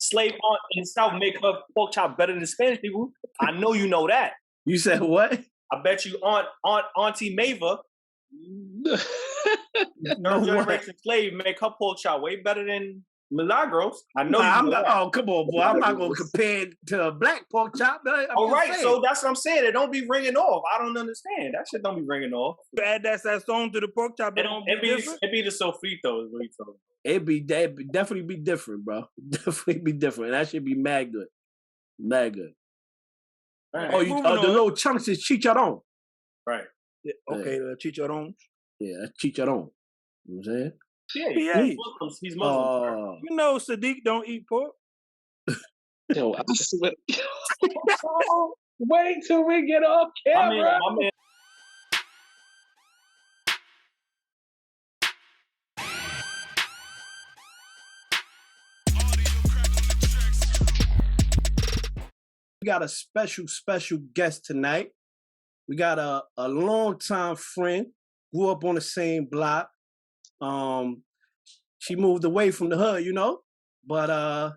slave aunt in the South make her pork chop better than Spanish people. I know you know that. You said what? I bet you Auntie Mava, third generation slave, make her pork chop way better than Milagros. I know you know that. Oh, come on, boy. I'm not going to compare it to a black pork chop. All right, so that's what I'm saying. It don't be ringing off. I don't understand. That shit don't be ringing off. You add that sazon to the pork chop, It be the sofrito is what he told me. It'd definitely be different, bro. Definitely be different. That should be mad good. Mad good. Right. Oh, the little chunks is chicharron. Right. Yeah, okay, chicharron. Yeah, that's chicharron. You know what I'm saying? Yeah, he's Muslim. You know Sadiq don't eat pork. Yo, I swear. Wait till we get off camera. My man. We got a special guest tonight. We got a longtime friend, grew up on the same block. She moved away from the hood, you know, but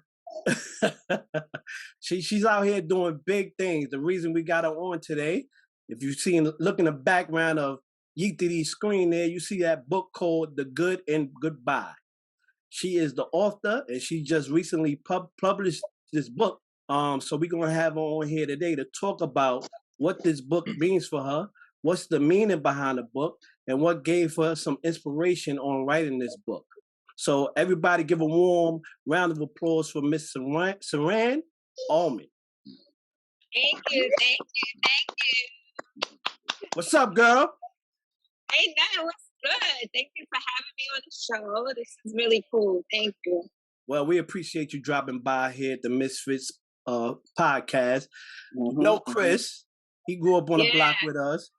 she's out here doing big things. The reason we got her on today, if you see, look in the background of Yeety's screen there, you see that book called The Good and Goodbye. She is the author, and she just recently published this book. So we're gonna have her on here today to talk about what this book means for her, what's the meaning behind the book, and what gave her some inspiration on writing this book. So everybody give a warm round of applause for Miss Saran Allman. Thank you. What's up, girl? Hey, nothing. What's good? Thank you for having me on the show. This is really cool. Thank you. Well, we appreciate you dropping by here at the MizFitz podcast. No, Chris. He grew up on the block with us.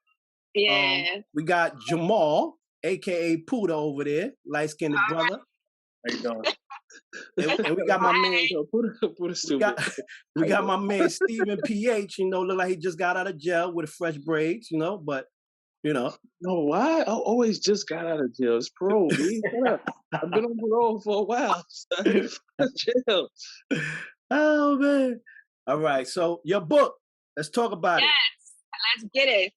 Yeah. We got Jamal, a.k.a. Puda over there, light-skinned brother. How you doing? And we got my man. Puda We got my man Stephen PH. You know, look like he just got out of jail with fresh braids. You know, but you know. No, why? I always just got out of jail. It's parole. I've been on parole for a while. Jail. Oh man! All right, so your book. Let's talk about it. Yes, let's get it.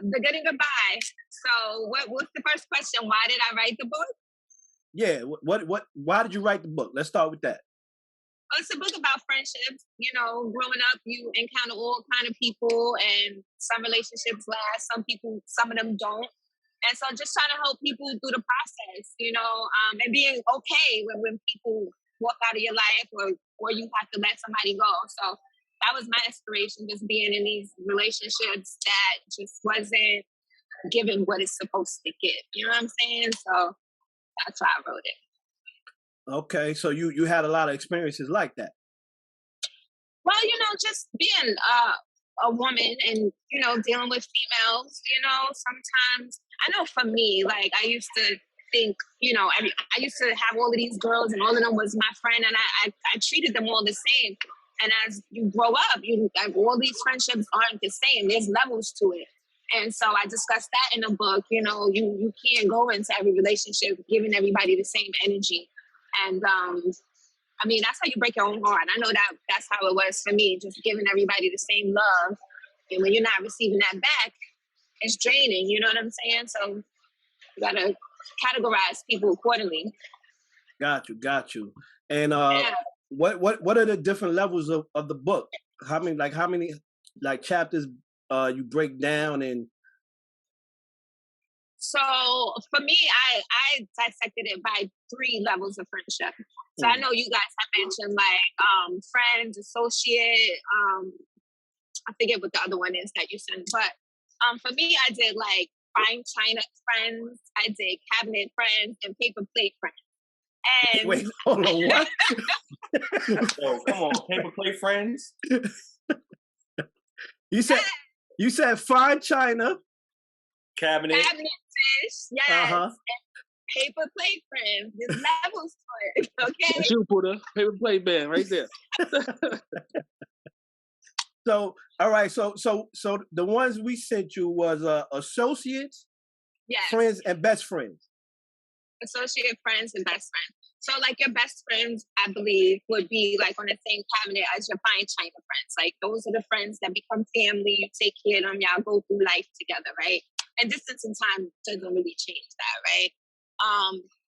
The Good and Goodbye. So, what's the first question? Why did I write the book? Yeah. What? Why did you write the book? Let's start with that. Well, it's a book about friendships. You know, growing up, you encounter all kind of people, and some relationships last. Some of them don't. And so, just trying to help people through the process. You know, and being okay when people walk out of your life, or you have to let somebody go. So that was my inspiration, just being in these relationships that just wasn't giving what it's supposed to give. You know what I'm saying? So that's why I wrote it. Okay, so you had a lot of experiences like that. Well, you know, just being a woman and, you know, dealing with females, you know, sometimes, I know for me, like, I used to think, you know, I used to have all of these girls and all of them was my friend, and I treated them all the same. And as you grow up, all these friendships aren't the same. There's levels to it. And so I discussed that in the book. You know, you can't go into every relationship giving everybody the same energy. And I mean, that's how you break your own heart. I know that's how it was for me, just giving everybody the same love. And when you're not receiving that back, it's draining. You know what I'm saying? So you got to categorize people accordingly. Got you. And what are the different levels of the book? How many chapters you break down? And so for me, I dissected it by 3 levels of friendship. So I know you guys have mentioned like friends, associate, I forget what the other one is that you said, but for me, I did like fine china friends, I did cabinet friends, and paper plate friends. And wait, hold on, what? Oh, come on, paper plate friends. You said fine china, cabinet dish, yes, and paper plate friends. There's levels to it, okay? That's you put a paper plate band right there. So, all right, so the ones we sent you was associates, yes, friends, and best friends. Associate, friends, and best friends. So, like, your best friends, I believe, would be like on the same cabinet as your fine china friends. Like, those are the friends that become family. You take care of them. Y'all go through life together, right? And distance and time doesn't really change that, right?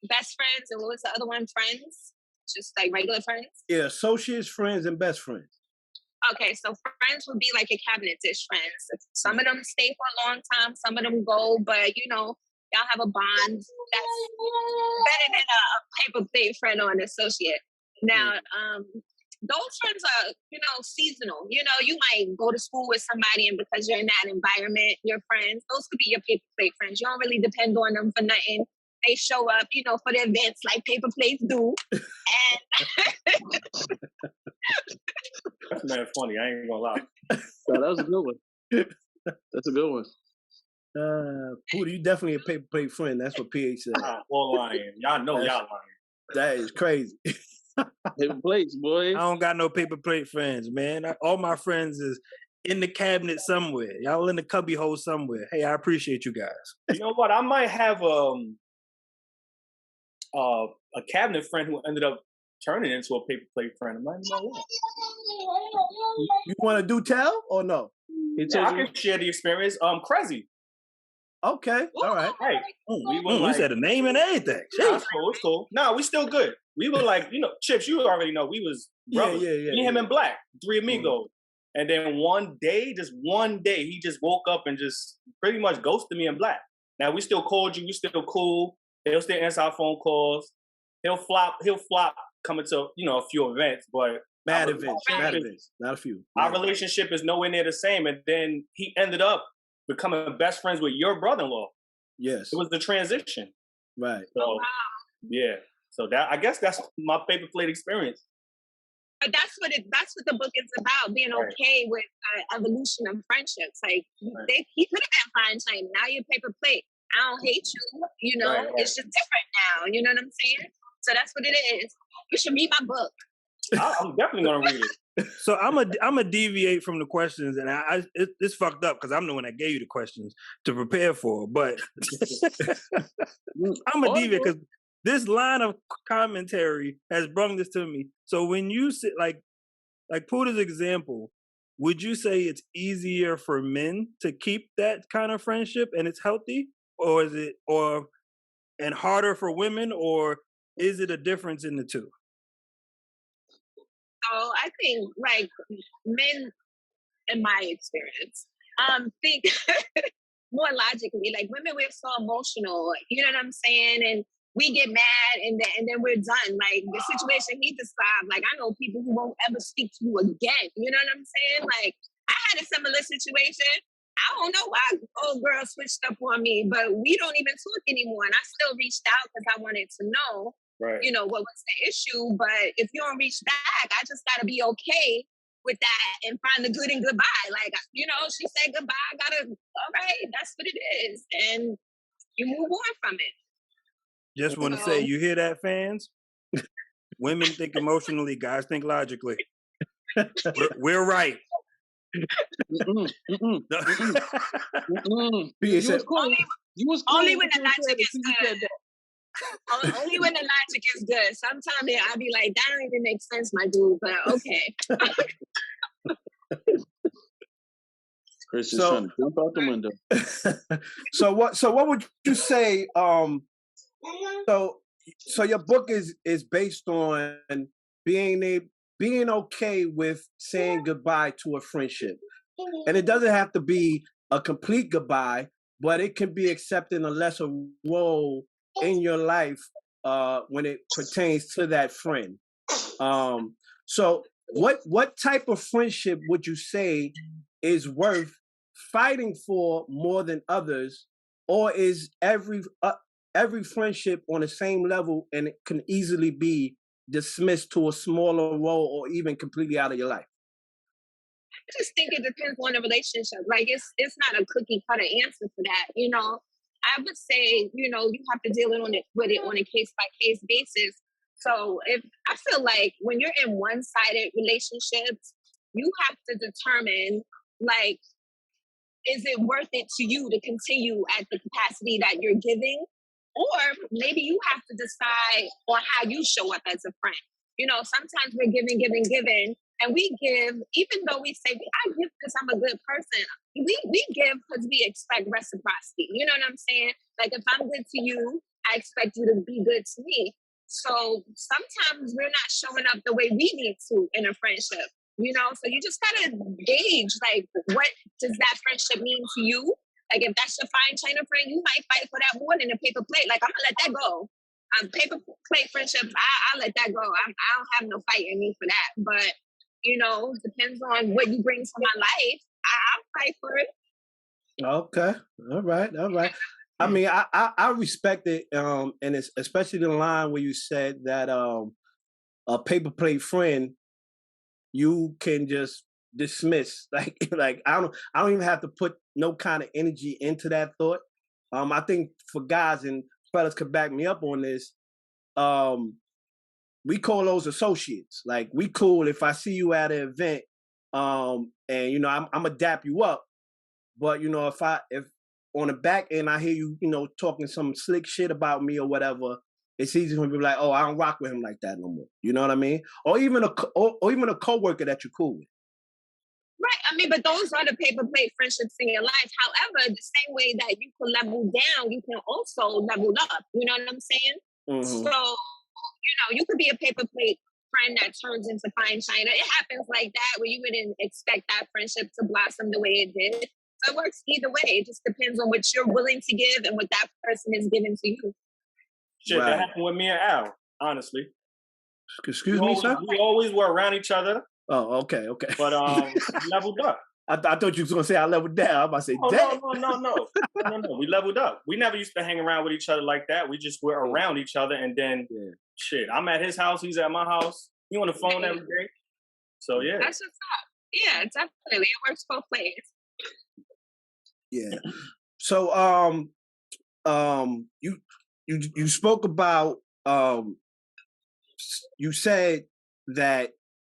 Best friends, and what was the other one? Friends, just like regular friends. Yeah, associates, friends, and best friends. Okay, so friends would be like your cabinet dish friends. Some of them stay for a long time. Some of them go, but y'all have a bond that's better than a paper plate friend or an associate. Now, those friends are, seasonal. You might go to school with somebody, and because you're in that environment, your friends, those could be your paper plate friends. You don't really depend on them for nothing. They show up, for the events like paper plates do. And That's mad funny. I ain't gonna lie. That was a good one. That's a good one. Pootie, you definitely a paper plate friend. That's what PH said. All lying. Y'all know y'all lying. That is crazy. Paper plates, boy. I don't got no paper plate friends, man. All my friends is in the cabinet somewhere. Y'all in the cubby hole somewhere. Hey, I appreciate you guys. You know what? I might have a cabinet friend who ended up turning into a paper plate friend. I might know that. You want to do tell or no? Yeah, I can share the experience. Crazy. Okay, all right. Hey, We said a name and everything. It's cool. It's cool. Nah, we still good. We were like, Chips, you already know, we was brothers. Yeah. Me, him, and Black, three amigos. And then one day, he just woke up and just pretty much ghosted me and Black. Now, we still called you. We still cool. He'll still answer our phone calls. He'll flop coming to, a few events, but Bad events, not a few. Our relationship is nowhere near the same. And then he ended up becoming best friends with your brother-in-law. Yes. It was the transition. Right. So, yeah. So I guess that's my paper plate experience. But that's what the book is about, being okay with evolution of friendships. Like, he could have been fine china. Now you're paper plate. I don't hate you, It's just different now. You know what I'm saying? So that's what it is. You should read my book. I'm definitely going to read it. So I'm a deviate from the questions, and it's fucked up because I'm the one that gave you the questions to prepare for. But I'm a deviate because this line of commentary has brung this to me. So when you sit like Puda's example, would you say it's easier for men to keep that kind of friendship and it's healthy, or is it and harder for women, or is it a difference in the two? So I think, like, men, in my experience, think more logically. Like, women, we're so emotional. You know what I'm saying? And we get mad, and then we're done. Like, the situation he described, like, I know people who won't ever speak to you again. You know what I'm saying? Like, I had a similar situation. I don't know why old girl switched up on me, but we don't even talk anymore. And I still reached out because I wanted to know. Right. What was the issue? But if you don't reach back, I just gotta be okay with that and find the good in goodbye. Like, she said goodbye. All right, that's what it is, and you move on from it. Just want to say, you hear that, fans? Women think emotionally, guys think logically. We're right. Only when the logic is good. Only when the logic is good. Sometimes I'll be like, that don't even make sense, my dude, but okay. Chris is trying to jump out the window. So what would you say? So your book is based on being okay with saying goodbye to a friendship, and it doesn't have to be a complete goodbye, but it can be accepting a lesser role in your life when it pertains to that friend. So what type of friendship would you say is worth fighting for more than others, or is every friendship on the same level and it can easily be dismissed to a smaller role or even completely out of your life? I just think it depends on the relationship. Like, it's not a cookie cutter answer for that. I would say, you have to deal with it on a case by case basis. So I feel like when you're in one-sided relationships, you have to determine, like, is it worth it to you to continue at the capacity that you're giving? Or maybe you have to decide on how you show up as a friend. You know, sometimes we're giving, and we give, even though we say, I give because I'm a good person, we give because we expect reciprocity. You know what I'm saying? Like, if I'm good to you, I expect you to be good to me. So sometimes we're not showing up the way we need to in a friendship, you know? So you just gotta gauge, like, what does that friendship mean to you? Like, if that's your fine China friend, you might fight for that more than a paper plate. Like, I'm gonna let that go. Paper plate friendships, I'll let that go. I don't have no fight in me for that. But, you know, depends on what you bring to my life. I'll fight for it. Okay. All right. I mean, I respect it, and it's especially the line where you said that a paper plate friend you can just dismiss. Like I don't even have to put no kind of energy into that thought. I think for guys, and fellas could back me up on this, we call those associates. Like, we cool if I see you at an event, and you know I'm gonna dap you up. But you know, if on the back end I hear you, you know, talking some slick shit about me or whatever, it's easy for me to be like, oh, I don't rock with him like that no more. You know what I mean? Or even a coworker that you're cool with. Right. I mean, but those are the paper plate friendships in your life. However, the same way that you can level down, you can also level up. You know what I'm saying? Mm-hmm. So, you know, you could be a paper plate friend that turns into fine china. It happens like that, where you wouldn't expect that friendship to blossom the way it did. So it works either way. It just depends on what you're willing to give and what that person is giving to you. Shit, that happened with me and Al, honestly. Excuse me, sir? We always were around each other. Oh, okay. But leveled up. I thought you was gonna say I leveled down. I was about to say, no. We leveled up. We never used to hang around with each other like that. We just were around each other, and then shit, I'm at his house, he's at my house. He on the phone every day. So yeah, that's what's up. Yeah, definitely, it works both ways. Yeah. So you spoke about you said that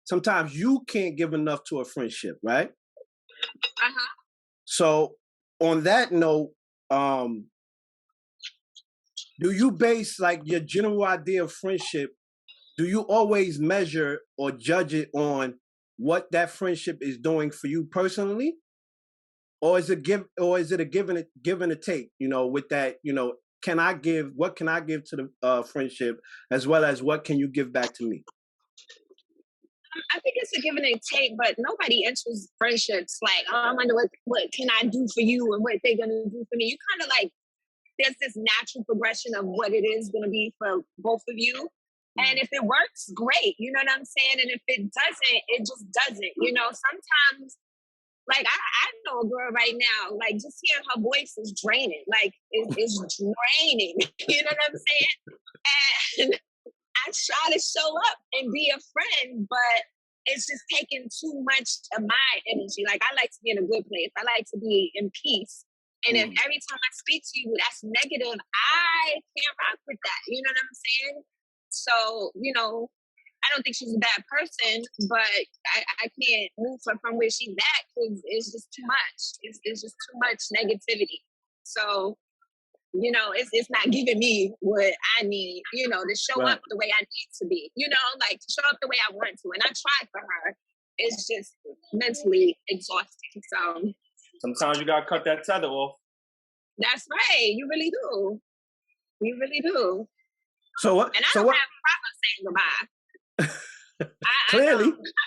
sometimes you can't give enough to a friendship, right? Uh-huh. So on that note, do you base like your general idea of friendship, do you always measure or judge it on what that friendship is doing for you personally? Or is it a give and a take, you know, with that, you know, what can I give to the friendship, as well as what can you give back to me? I think it's a give and a take, but nobody enters friendships like, oh, I wonder what can I do for you and what they're gonna do for me. You kind of like, there's this natural progression of what it is gonna be for both of you. And if it works, great. You know what I'm saying? And if it doesn't, it just doesn't. You know, sometimes, like, I know a girl right now, like, just hearing her voice is draining. Like, it's draining. You know what I'm saying? And I try to show up and be a friend, but it's just taking too much of my energy. Like, I like to be in a good place. I like to be in peace. And if every time I speak to you, that's negative, I can't rock with that. You know what I'm saying? So, you know, I don't think she's a bad person, but I can't move her from where she's at because it's just too much. It's just too much negativity. So, you know, it's not giving me what I need, you know, to show up the way I need to be, you know, like to show up the way I want to. And I try for her. It's just mentally exhausting. So sometimes you gotta cut that tether off. That's right. You really do. You really do. So what? And I don't have problems saying goodbye.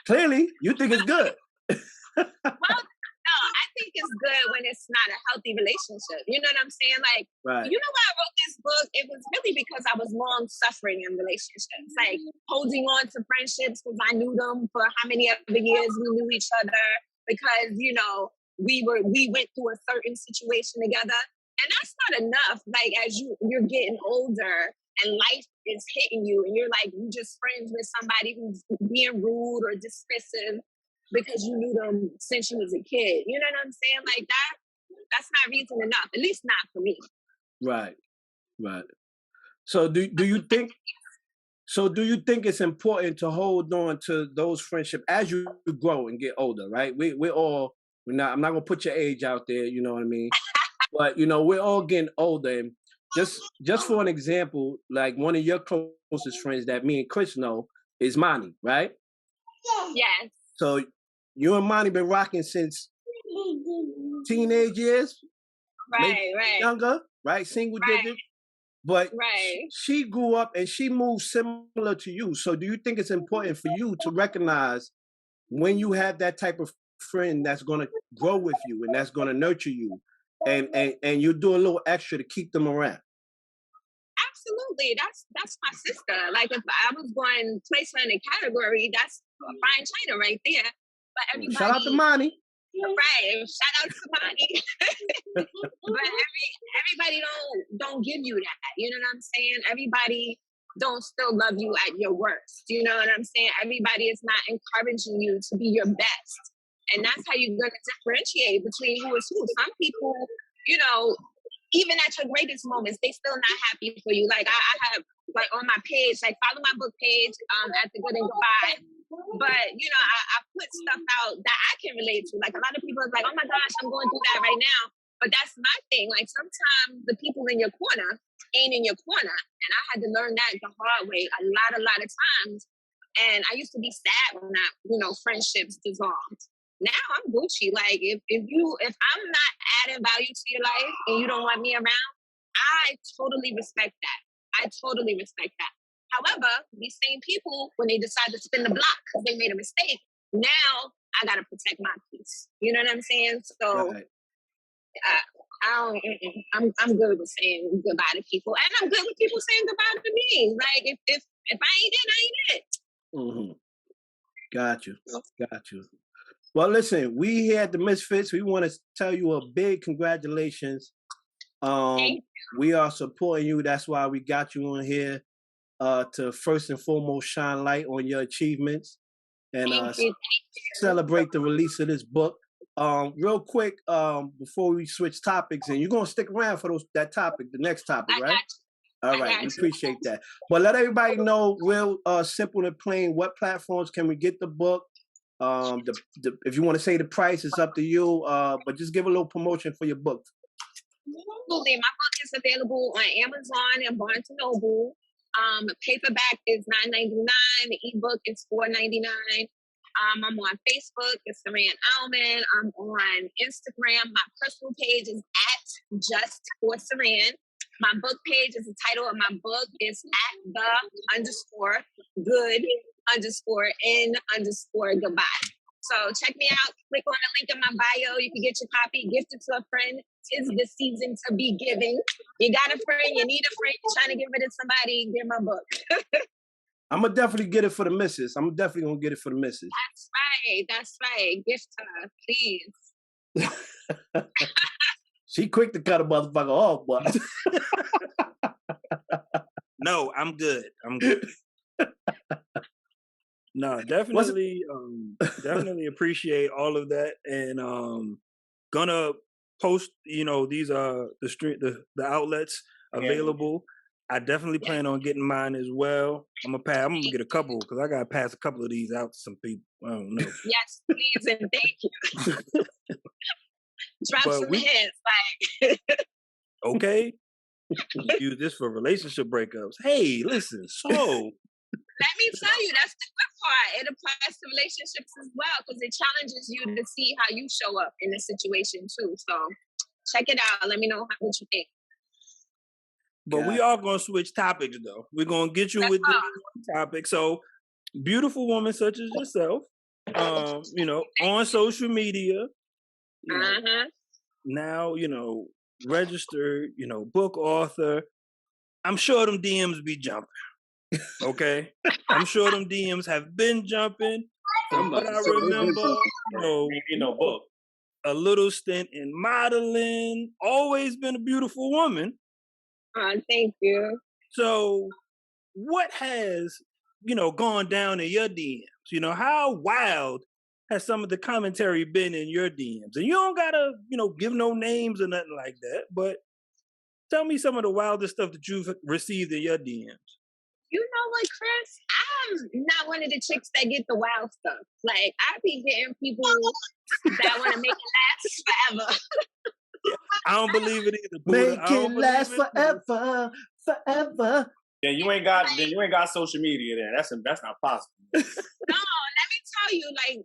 Clearly, you think it's good. Well, no, I think it's good when it's not a healthy relationship. You know what I'm saying? Like, you know why I wrote this book? It was really because I was long suffering in relationships, like holding on to friendships because I knew them for how many other years we knew each other, because, you know, we went through a certain situation together. And that's not enough. Like, as you're getting older and life is hitting you and you're like, you just friends with somebody who's being rude or dismissive because you knew them since you was a kid. You know what I'm saying? Like, that's not reason enough, at least not for me. Right. So do you think it's important to hold on to those friendships as you grow and get older, right? I'm not gonna put your age out there, you know what I mean? But, you know, we're all getting older. And just for an example, like one of your closest friends that me and Chris know is Monty, right? Yes. So you and Monty been rocking since teenage years, maybe Right. younger, right? Single Right. digits. But Right. she grew up and she moved similar to you. So do you think it's important for you to recognize when you have that type of friend that's going to grow with you and that's going to nurture you, and you do a little extra to keep them around? Absolutely. That's my sister. Like if I was going to place her in a category, that's a fine china right there. But everybody, Shout out to Monty. right? Shout out to Monty. But everybody don't give you that. You know what I'm saying? Everybody don't still love you at your worst. You know what I'm saying? Everybody is not encouraging you to be your best. And that's how you're going to differentiate between who is who. Some people, you know, even at your greatest moments, they still not happy for you. Like I have, like on my page, like follow my book page at The Good and Goodbye. But, you know, I put stuff out that I can relate to. Like a lot of people are like, oh my gosh, I'm going through that right now. But that's my thing. Like sometimes the people in your corner ain't in your corner. And I had to learn that the hard way a lot of times. And I used to be sad when friendships dissolved. Now I'm Gucci. Like if I'm not adding value to your life and you don't want me around, I totally respect that. However, these same people, when they decide to spin the block because they made a mistake, now I gotta protect my peace. You know what I'm saying? So Right. I'm good with saying goodbye to people, and I'm good with people saying goodbye to me. Like if I ain't it, I ain't it. Mm-hmm. Got you. Well, listen, we here at the MizFitz, we want to tell you a big congratulations. We are supporting you. That's why we got you on here to first and foremost shine light on your achievements and celebrate the release of this book. Real quick, before we switch topics, and you're gonna stick around for the next topic, right? All right, we appreciate that. But let everybody know real simple and plain, what platforms can we get the book? If you want to say the price, it's up to you. But just give a little promotion for your book. Absolutely. My book is available on Amazon and Barnes & Noble. Paperback is $9.99. The ebook is $4.99. I'm on Facebook. It's Saran Alman. I'm on Instagram. My personal page is at Just for Saran. My book page is the title of my book is at the_good_N_goodbye. So check me out. Click on the link in my bio. You can get your copy, gift it to a friend. 'Tis the season to be giving. You got a friend, you need a friend, you're trying to give it to somebody, get my book. I'm gonna definitely get it for the missus. I'm definitely gonna get it for the missus. That's right. Gift her, please. She quick to cut a motherfucker off, but no, I'm good. No, definitely, definitely appreciate all of that, and gonna post. These are the outlets available. I definitely plan on getting mine as well. I'm gonna get a couple because I gotta pass a couple of these out to some people. I don't know. Yes, please and thank you. Drop some hints, like. Okay. Use this for relationship breakups. Hey, listen. So let me tell you, that's the good part. It applies to relationships as well because it challenges you to see how you show up in a situation too. So check it out. Let me know what you think. But we are going to switch topics, though. We're going to get you with the topic. So, beautiful woman such as yourself, on social media, now, registered, book author. I'm sure them DMs be jumping. Okay? I'm sure them DMs have been jumping. From what I remember, book. A little stint in modeling, always been a beautiful woman. Thank you. So what has, gone down in your DMs? How wild has some of the commentary been in your DMs? And you don't gotta, give no names or nothing like that, but tell me some of the wildest stuff that you've received in your DMs. You know what, Chris? I'm not one of the chicks that get the wild stuff. Like, I be getting people that want to make it last forever. I don't believe it either. Make I don't it last believe it forever, forever. Then you ain't got social media. Then that's not possible. No, let me tell you, like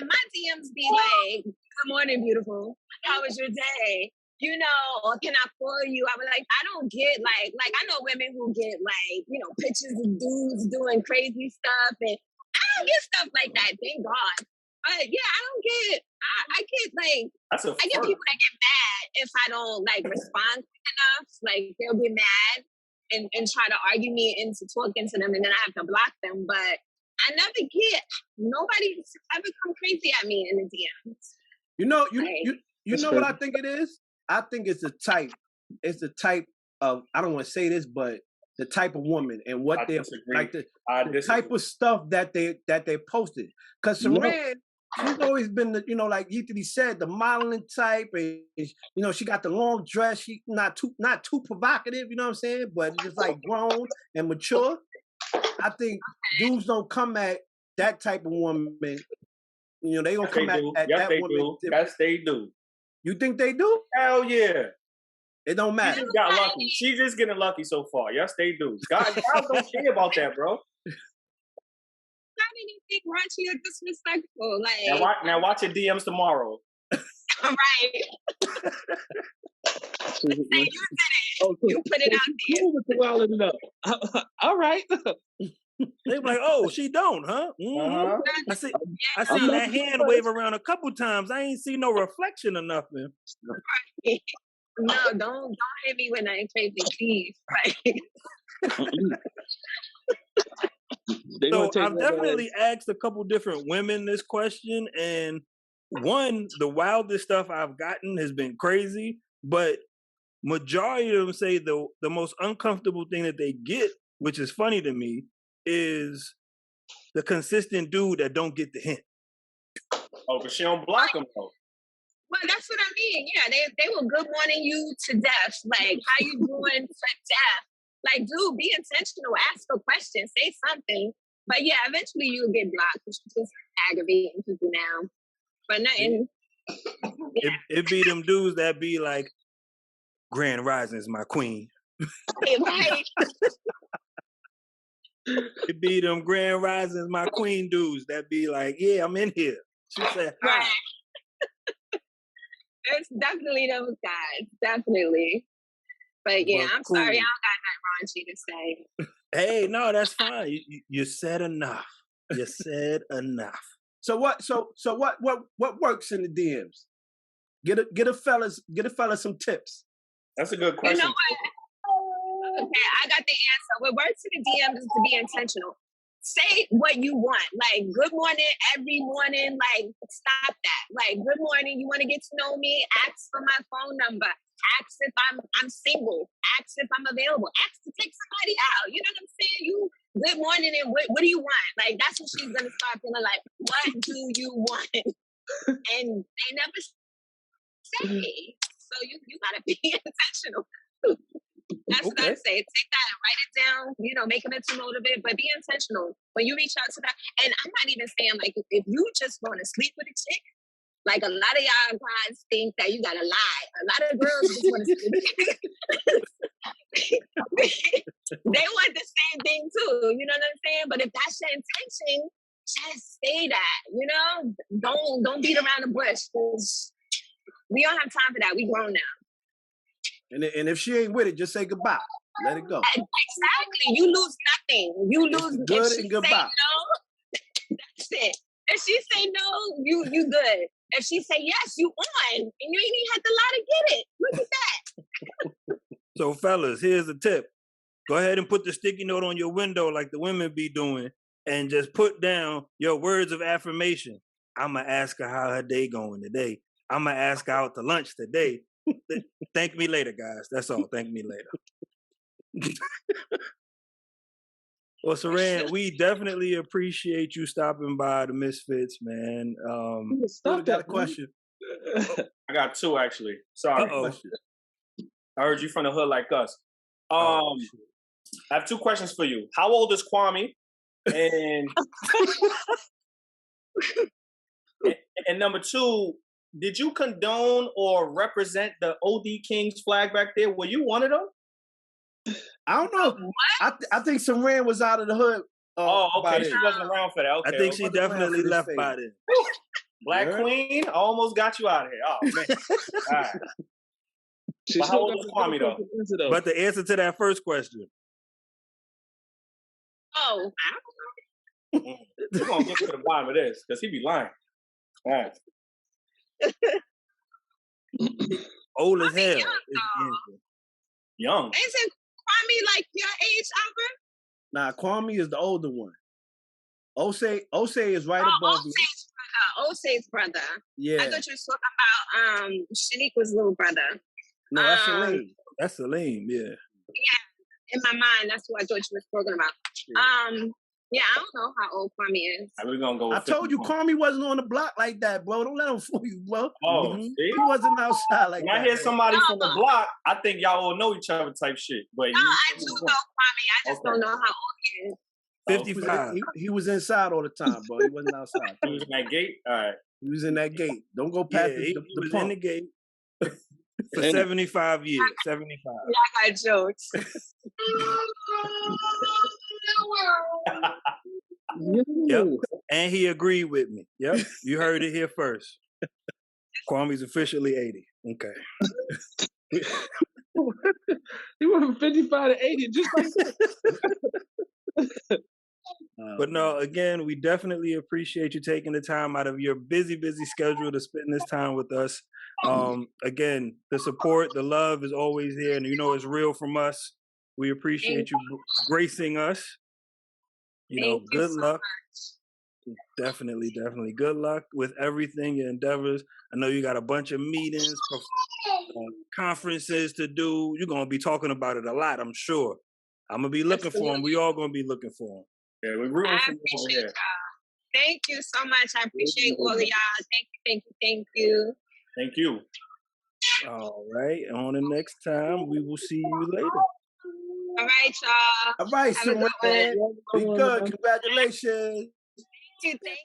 my DMs be like, "Good morning, beautiful. How was your day? You know, or can I call you?" I was like, I don't get like I know women who get like, you know, pictures of dudes doing crazy stuff, and I don't get stuff like that. Thank God. But yeah, I don't get. I get like I get people that get mad if I don't like respond quick enough. Like they'll get mad and try to argue me into talking to them, and then I have to block them. But I never get nobody ever come crazy at me in the DMs. You know what I think it is? I think it's the type. It's the type of, I don't want to say this, but the type of woman and what they're like the type of stuff that they posted. Because Saran, she's always been the, you know, like Yeathity said, the modeling type, and you know, she got the long dress. She not too provocative, you know what I'm saying? But just like grown and mature. I think dudes don't come at that type of woman. You know, they gonna come at that woman. Yes, they do. You think they do? Hell yeah. It don't matter. She just got lucky. She's just getting lucky so far. Yes, they do. God don't care about that, bro. Not anything raunchy or disrespectful. Like now watch your DMs tomorrow. Right. Hey, you did it. Okay. You put it out there. All right. They be like, "Oh, she don't, huh?" Mm-hmm. I see that hand wave around a couple times. I ain't see no reflection or nothing. No, don't hit me when I ain't crazy, please. So I've definitely asked a couple different women this question, and one, the wildest stuff I've gotten has been crazy, but majority of them say the most uncomfortable thing that they get, which is funny to me, is the consistent dude that don't get the hint. Oh, but she don't block him though. Well, that's what I mean. Yeah, they will good morning you to death. Like, how you doing to death? Like, dude, be intentional. Ask a question. Say something. But yeah, eventually you'll get blocked. It's just aggravating people now. But nothing. Yeah. It be them dudes that be like, "Grand Rising is my queen." Right. It be them Grand Rising is my queen dudes that be like, "Yeah, I'm in here." She said, "Hi." Right. It's definitely those guys. Definitely. But yeah, I'm sorry. I don't got nothing raunchy to say. Hey, no, that's fine. You said enough. You said enough. So what works in the DMs? Get a fella some tips. That's a good question. You know what? Okay, I got the answer. What works in the DMs is to be intentional. Say what you want. Like, good morning every morning. Like, stop that. Like, good morning. You want to get to know me? Ask for my phone number. Ask if I'm single. Ask if I'm available. Ask to take somebody out. You know what I'm saying? You good morning and what do you want? Like, that's what she's gonna start feeling like. What do you want? And they never say. So you gotta be intentional. That's what I say. Take that and write it down, you know, make a mental note of it, but be intentional. When you reach out to that, and I'm not even saying like if you just want to sleep with a chick, like a lot of y'all guys think that you gotta lie. A lot of girls just want to sleep with they want the same thing too, you know what I'm saying? But if that's your intention, just say that, you know? Don't beat around the bush, because we don't have time for that. We grown now. And if she ain't with it, just say goodbye. Let it go. Exactly. You lose nothing. You lose good and goodbye. No, that's it. If she say no, you good. If she say yes, you on. And you ain't even had to lie to get it. Look at that. So fellas, here's a tip. Go ahead and put the sticky note on your window like the women be doing, and just put down your words of affirmation. I'ma ask her how her day going today. I'ma ask her out to lunch today. Thank me later, guys. That's all. Thank me later. Well, Saran, we definitely appreciate you stopping by the MizFitz, man. I got a question. I got two, actually. Sorry. I heard you from the hood like us. I have two questions for you. How old is Kwame? And and number two, did you condone or represent the OD Kings flag back there? Were you one of them? I don't know. I think Saran was out of the hood. Okay. She wasn't around for that. Okay. I think she definitely left by then. Black Queen, I almost got you out of here. Oh man! All right. But how old was Kwame though? But the answer to that first question. Oh, I don't know. We're gonna get to the bottom of this because he be lying. All right. Old as hell. Young. Isn't Kwame like your age, Albert? Nah, Kwame is the older one. Osei is right above me. Osei's brother. Yeah. I thought you were talking about Shaniqua's little brother. No, that's Salim. That's Salim, yeah. Yeah, in my mind, that's what I thought you was talking about. Yeah, I don't know how old Kwame is. We're gonna go. I told you Kwame wasn't on the block like that, bro. Don't let him fool you, bro. Oh, He wasn't outside like that. When I hear somebody from the block, I think y'all all know each other type shit. But no, I do know Kwame. I just don't know how old he is. 55. He was inside all the time, bro. He wasn't outside. He was in that gate? All right. He was in that gate. Don't go past he the was pump. in the gate for 75 years. 75. Yeah, I got jokes. Yep. And he agreed with me. Yep. You heard it here first. Kwame's officially 80. Okay. He went from 55 to 80 just like that. But no, again, we definitely appreciate you taking the time out of your busy schedule to spend this time with us. Again, the support, the love is always here, and you know it's real from us. We appreciate you gracing us. Good luck. Definitely. Good luck with everything, your endeavors. I know you got a bunch of meetings, conferences to do. You're going to be talking about it a lot, I'm sure. I'm going to be looking for them. We all going to be looking for them. Yeah, we're rooting for you over here. Thank you so much. I appreciate all of y'all. Thank you. Thank you. All right. On the next time, we will see you later. All right, y'all. All right, Have a good one. Be good. Congratulations. Thank you.